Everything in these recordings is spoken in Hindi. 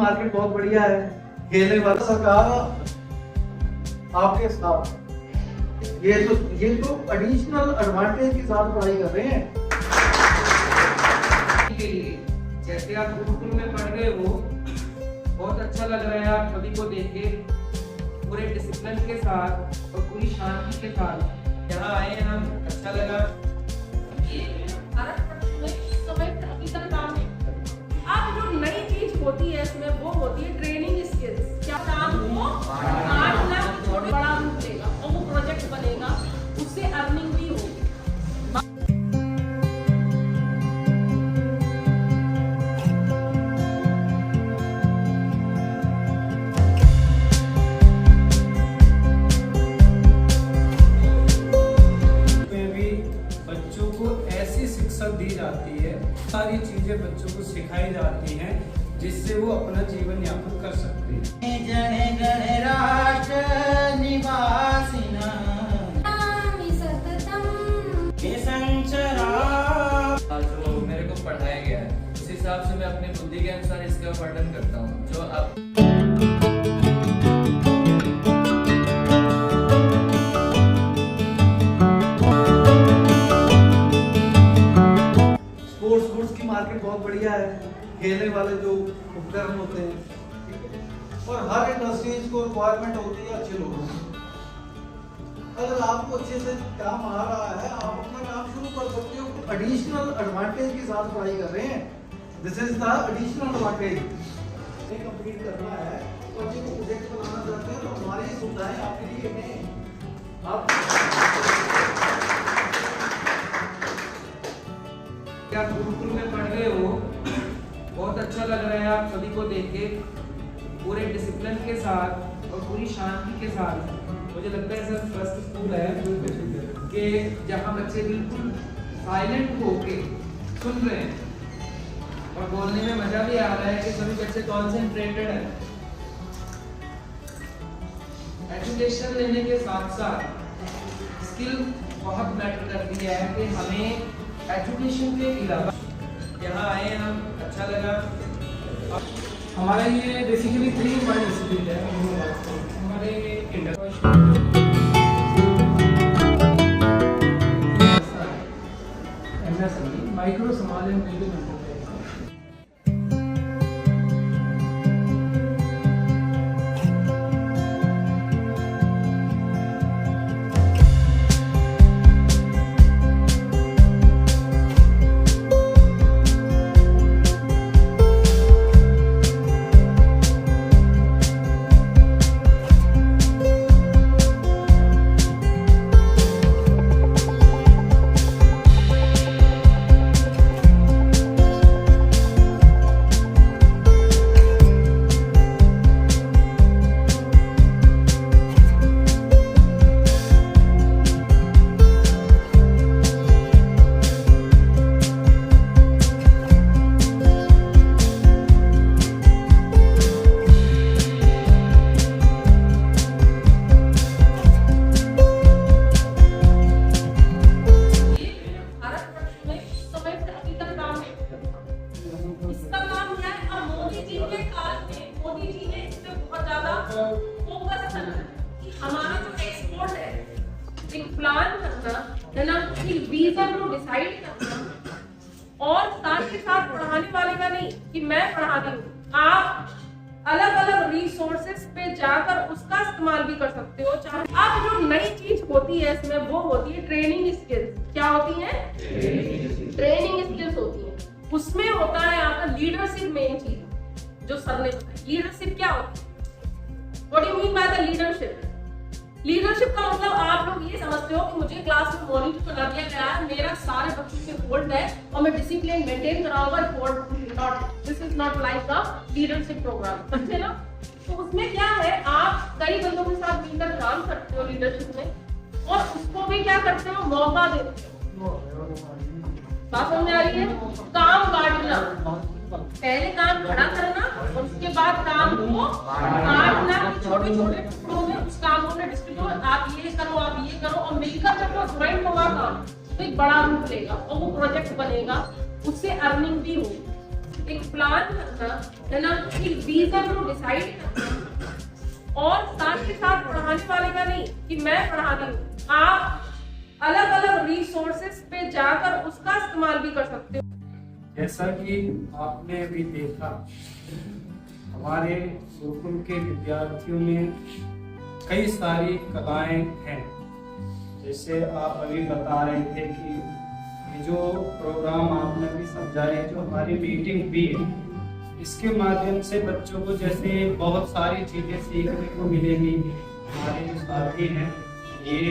मार्केट बहुत बढ़िया है, खेलने वाला सरकार आपके साथ। ये तो एडिशनल एडवांटेज के साथ पढ़ाई कर रहे हैं। के लिए जैसे आप गुरुकुल में पढ़ रहे हो, बहुत अच्छा लग रहा है आप सभी को देख के, पूरे डिसिप्लिन के साथ और पूरी शांति के साथ यहाँ आए हैं हम। अच्छा लगा। अब जो नई चीज होती है इसमें वो होती है ट्रेनिंग स्किल्स। क्या काम को 8 लाख छोटे बड़ा रूप लेगा और वो प्रोजेक्ट बनेगा, उससे अर्निंग भी होगी। बच्चों को ऐसी शिक्षा दी जाती है, सारी चीजें बच्चों को सिखाई जाती हैं जिससे वो अपना जीवन यापन कर सकते हैं। जन गण राष्ट्र निवासिना जो मेरे को पढ़ाया गया है उस हिसाब से मैं अपनी बुद्धि के अनुसार इसका वर्णन करता हूँ। जो अब स्पोर्ट्स की मार्केट बहुत बढ़िया है, खेलने वाले जो उपकरण होते हैं, और हर इंडस्ट्रीज को रिक्वायरमेंट होती है अच्छे लोगों की। अगर आपको अच्छे से काम आ रहा है, आप अपना काम शुरू कर सकते हो। एडिशनल एडवांटेज के साथ पढ़ाई कर रहे हैं। This is the additional advantage. ये कंप्लीट करना है तो अच्छे को प्रोजेक्ट बनाना चाहते हैं तो हमारी सुविधाएं आपके लिए हैं। आप गुरुकुल में पढ़ रहे हो, बहुत अच्छा लग रहा है आप सभी को देख के, पूरे डिसिप्लिन के साथ और पूरी शांति के साथ। मुझे लगता है सर फर्स्ट स्कूल है कि जहाँ बच्चे बिल्कुल साइलेंट होके सुन रहे हैं और बोलने में मजा भी आ रहा है कि सभी बच्चे कॉन्सेंट्रेटेड हैं। एजुकेशन लेने के साथ साथ स्किल बहुत मैटर करती है कि हमें एजुकेशन के अलावा यहाँ आए हैं हम। अच्छा लगा। हमारा ये बेसिकली 3 इंस्टीट्यूट है। हमारे micro small and medium enterprise. हमारा जो एक्सपोर्ट है, एक प्लान करना है ना, एक विजन को डिसाइड करना, और साथ ही साथ पढ़ाने वाले का नहीं कि मैं पढ़ा रही हूँ, आप अलग अलग रिसोर्सेज पे जाकर उसका इस्तेमाल भी कर सकते हो। चाहे अब जो नई चीज होती है इसमें वो होती है ट्रेनिंग स्किल्स। क्या होती है? ट्रेनिंग स्किल्स होती है। उसमें होता है आपका लीडरशिप। मेन चीज जो सर ने बताई, लीडरशिप क्या होती है? What do you mean by the leadership? Leadership का मतलब आप लोग ये समझते हो कि मुझे क्लास में मॉनिटर बना दिया गया है, मेरा सारे बच्चों से होल्ड है और मैं डिसिप्लिन मेंटेन कराऊंगा, report not, this is not like a leadership programme. समझे ना? तो उसमें क्या है, आप कई बंदों के साथ मिलकर काम करते हो लीडरशिप में, और उसको भी क्या करते हो, मौका देते हो। बात समझ आ रही है? काम बांटना, पहले काम खड़ा करना, उसके बाद काम को काटना छोटे छोटे टुकड़ों में, उस काम को डिस्ट्रीब्यूट, आप ये करो, आप ये करो, और मिलकर जब वो ज्वाइन होगा काम तो एक बड़ा रूप लेगा और वो प्रोजेक्ट बनेगा, उससे अर्निंग भी होगी। एक प्लान करना है ना, एक विजन को डिसाइड करना, और साथ के साथ पढ़ाने वाले का नहीं कि मैं पढ़ा रही हूँ, आप अलग अलग रिसोर्सेज पे जाकर उसका इस्तेमाल भी कर सकते हो। जैसा कि आपने अभी देखा, हमारे गुरुकुल के विद्यार्थियों में कई सारी कलाएं हैं। जैसे आप अभी बता रहे थे कि ये जो प्रोग्राम आपने अभी समझाया है, जो हमारी मीटिंग हुई है, इसके माध्यम से बच्चों को जैसे बहुत सारी चीजें सीखने को मिलेंगी। हमारे जो साथी हैं ये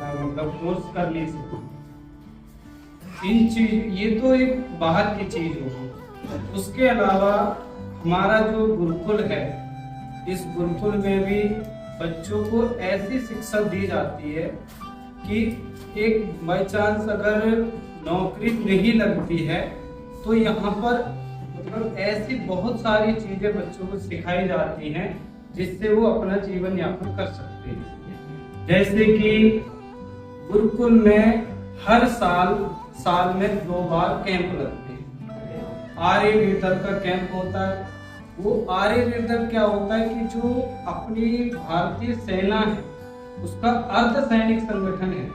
मतलब कोर्स करने से इन चीज, ये तो एक बाहर की चीज होगी। उसके अलावा हमारा जो गुरुकुल है, इस गुरुकुल में भी बच्चों को ऐसी शिक्षा दी जाती है कि एक बाई चांस अगर नौकरी नहीं लगती है तो यहाँ पर मतलब ऐसी बहुत सारी चीजें बच्चों को सिखाई जाती हैं जिससे वो अपना जीवन यापन कर सकते हैं। जैसे कि गुरुकुल में हर साल में 2 बार कैंप लगते हैं। आर्यवीरदल का कैंप होता है। वो आर्यवीरदल क्या होता है कि जो अपनी भारतीय सेना है उसका अर्ध सैनिक संगठन है।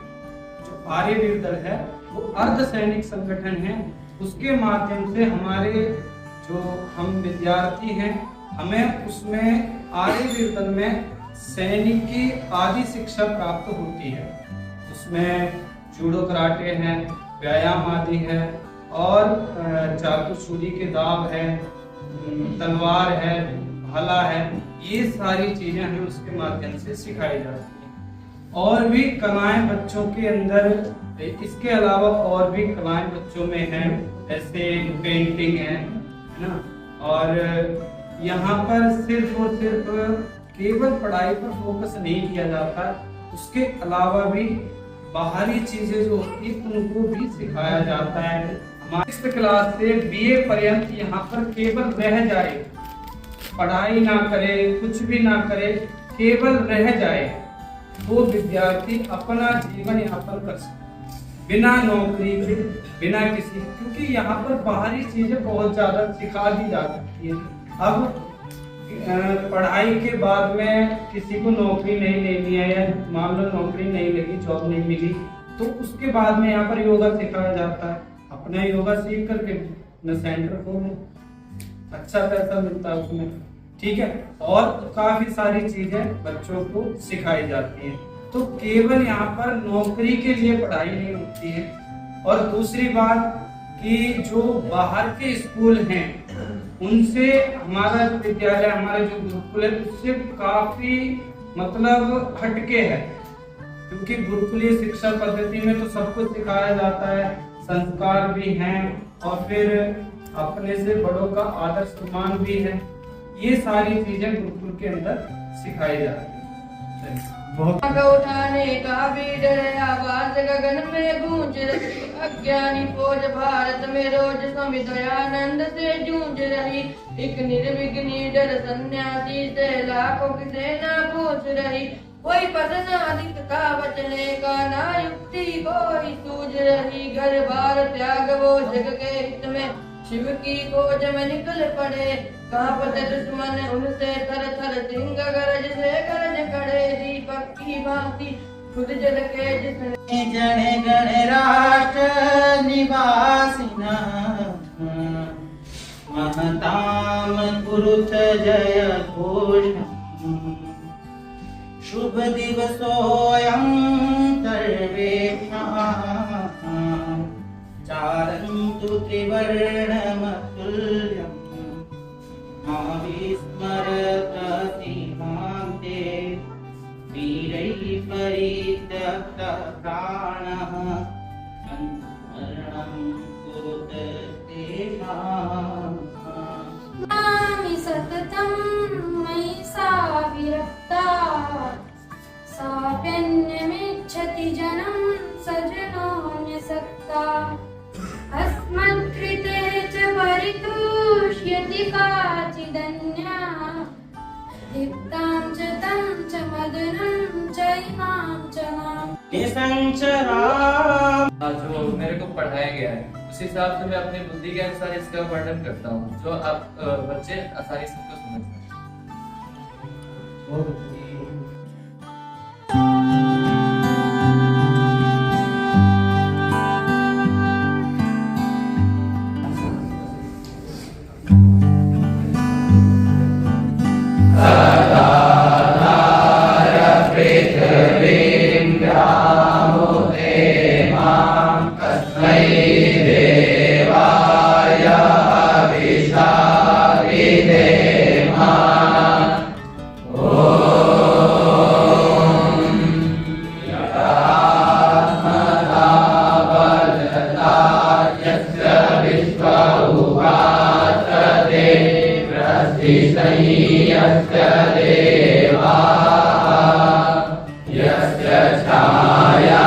जो आर्यवीरदल है वो अर्ध सैनिक संगठन है। उसके माध्यम से हमारे जो हम विद्यार्थी हैं, हमें उसमें आर्यवीरदल में सैनिक की आदि शिक्षा प्राप्त होती है। उसमें जूडो कराटे हैं, व्यायाम आदि है, और चाकू छुरी के दाव है, तलवार है, भाला है, ये सारी चीजें हमें उसके माध्यम से सिखाई जाती हैं। और भी कलाएं बच्चों के अंदर, इसके अलावा और भी कलाएं बच्चों में हैं, जैसे पेंटिंग है ना। और यहाँ पर सिर्फ और सिर्फ केवल पढ़ाई पर फोकस नहीं किया जाता, उसके अलावा भी बाहरी चीजें जो होती उनको भी सिखाया जाता है। हमारे 6th क्लास से BA पर्यंत यहाँ पर केवल रह जाए, पढ़ाई ना करे, कुछ भी ना करे, केवल रह जाए, वो विद्यार्थी अपना जीवन यापन कर सकते बिना नौकरी के, बिना किसी, क्योंकि यहाँ पर बाहरी चीजें बहुत ज्यादा सिखा दी जा सकती है। अब पढ़ाई के बाद में किसी को नौकरी नहीं लेनी है, या मान लो नौकरी नहीं लगी, जॉब नहीं मिली, तो उसके बाद में यहाँ पर योगा सिखाया जाता है। अपना योगा सीख करके न सेंटर खोलो, अच्छा पैसा मिलता है उसमें, ठीक है। और काफी सारी चीजें बच्चों को सिखाई जाती है। तो केवल यहाँ पर नौकरी के लिए पढ़ाई नहीं होती है। और दूसरी बात कि जो बाहर के स्कूल हैं उनसे हमारा जो विद्यालय, हमारा जो गुरुकुल है, उससे काफी मतलब हटके है। क्योंकि गुरुकुलीय शिक्षा पद्धति में तो सब कुछ सिखाया जाता है, संस्कार भी हैं, और फिर अपने से बड़ों का आदर सम्मान भी है। ये सारी चीजें गुरुकुल के अंदर सिखाई जाती है। बहुत उठाने का भी डर, आवाज गगन में गूंज रही, अज्ञानी फौज भारत में रोज स्वामी दयानंद से जूझ रही। एक निर्विघ्न डर सन्यासी से लाखों की सेना पूछ रही। कोई पद ना दिखता बचने का, ना युक्ति कोई सूझ रही। घर बार त्याग वो जग के हित में, शिव की खोज में निकल पड़े। कांपते दुश्मन उनसे थर थर, सिंह गरज से गरज खड़े। दीपक की भांति खुद जल के जिसने जन गण राष्ट्र निवासिना, महताम कुरुत जय घोषम्। शुभ दिवसोऽयं सर्वेषां, चारन्तु त्रिवर्णमतुल्यम्। मा विस्मरत सीमान्ते, वीरैः परित्यक्तः प्राणः। अनुस्मरणं कुरुत तेषाम्। मामि सततं मयि सा विरक्ता, साप्यन्यमिच्छति जनं सजनोऽन्यसक्ता। अस्मत्कृते च परितुष्यति काचिदन्या, दीप्तां च तं च मदनं च इमां च माम्। निसंचराम्। जो मेरे को पढ़ाया गया है उस हिसाब से मैं अपनी बुद्धि के अनुसार इसका वर्णन करता हूँ, जो आप बच्चे आसानी से इसको समझ सकते हैं। बहुत अच्छा। यस्य छायां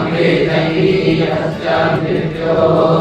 कृतैः यस्य मृत्योः